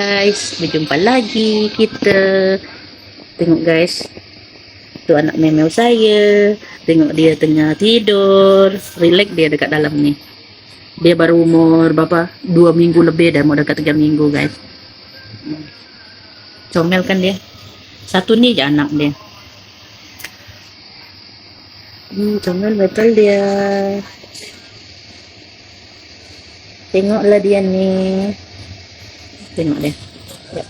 Guys, berjumpa lagi kita. Tengok guys, tu anak memel saya. Tengok dia tengah tidur. Relax dia dekat dalam ni. Dia baru umur berapa? 2 minggu lebih dah, mau dekat 3 minggu guys. Comel kan dia. Satu ni je anak dia. Comel betul dia. Tengoklah dia ni. Tengok dia. Ya.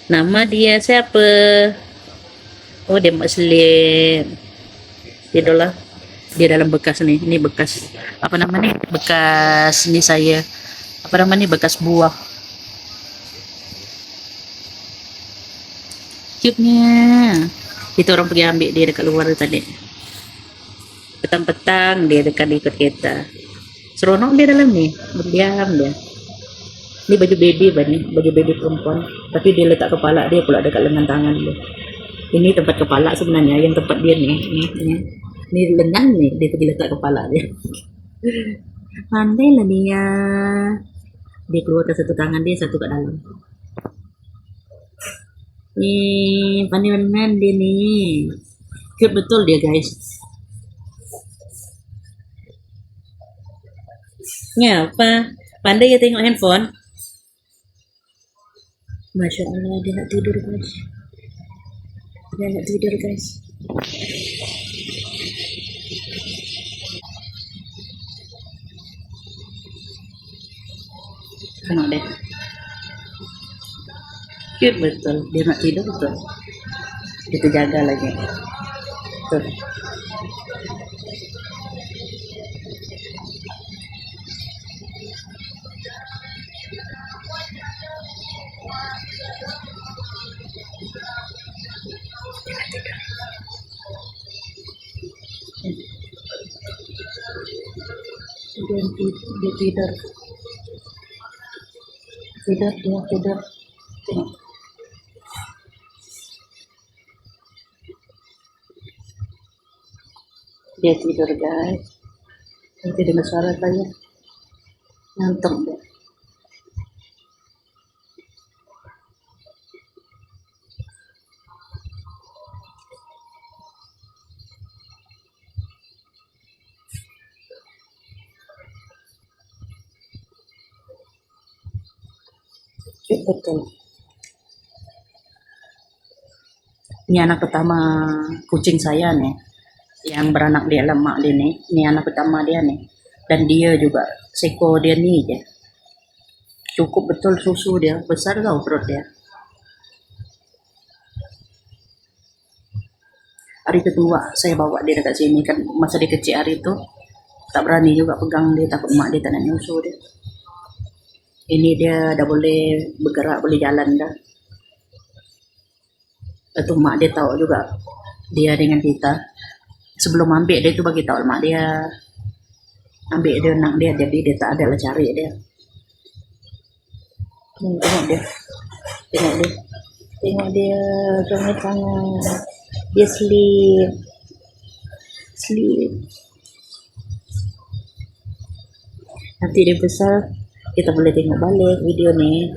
Nama dia siapa? Oh, dia mak selim. Tidurlah. Dia dalam bekas ni. Ini bekas apa nama ni? Bekas ni saya. Apa nama ni? Bekas buah. Cute-nya. Kita orang pergi ambil dia dekat luar tadi. Petang-petang dia dekat ikut kita. Seronok dia dalam ni. Berdiam dia. Ini baju baby ni, baju baby perempuan. Tapi dia letak kepala dia pula dekat lengan tangan dia. Ini tempat kepala sebenarnya, yang tempat dia ni. Ini lengan ni, dia pergi letak kepala dia. Pandai lah dia. Dia keluarkan satu tangan dia, satu kat dalam. Ni pandai-pandai dia ni. Cute betul dia guys. Ni apa? Pandai ya tengok handphone. Masya Allah, dia nak tidur guys. Dia nak tidur guys. Tengok deh. Cute betul. Dia nak tidur betul. Kita jaga lagi. Tuh. Dia tidur. Tidur, dia tidur. Tengok. Dia tidur guys. Nanti dengar suara saya. Ngantuk dia. Betul. Ini anak pertama kucing saya nih, yang beranak di alam mak dia nih. Ini anak pertama dia nih, dan dia juga seko dia nih ya. Cukup betul susu dia, besar tau perut dia. Hari kedua saya bawa dia dekat sini kan, masa dia kecil hari itu tak berani juga pegang dia, takut mak dia tak nak nyusu dia. Ini dia dah boleh bergerak, boleh jalan dah. Itu mak dia tahu juga dia dengan kita. Sebelum ambil dia tu bagi tahu mak dia, ambil dia nak dia, jadi dia tak ada lah cari dia. Tengok dia, tengok dia, tengok dia, comel sangat. Dia sleep. Nanti dia besar, kita boleh tengok balik video ni.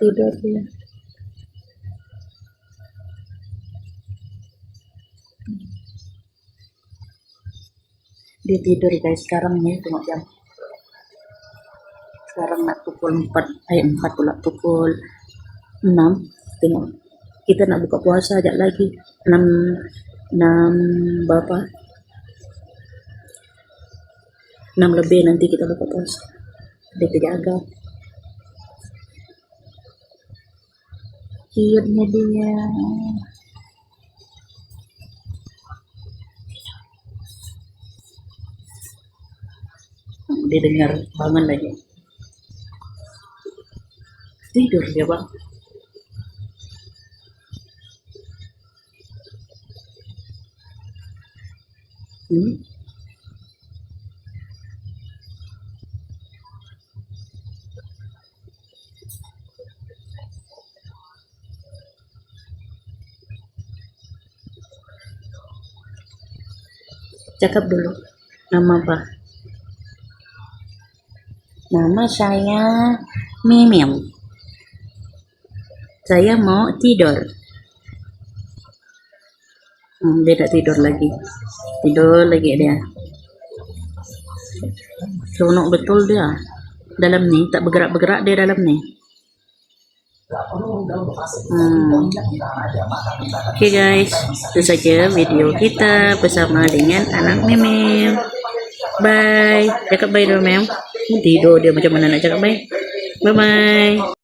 Tidur dia. Dia tidur guys sekarang ni, tengok jam. Sekarang nak pukul 4 pula, pukul 6. Tengok, kita nak buka puasa sekejap lagi. 6 berapa? 6 lebih nanti kita buka puasa. Dia terjaga. Cute-nya dia. Dia dengar bangun lagi. Tidur dia bang. Cakap dulu. Nama apa? Nama saya Mimim. Saya mau tidur. Dia tak tidur lagi. Tidur lagi dia. Seronok betul dia. Dalam ni, tak bergerak-bergerak dia dalam ni. Okay guys, itu saja video kita bersama dengan anak Mimim. Bye. Cakap bye dulu Mem. Tidur dia, macam mana nak cakap bye. Bye bye.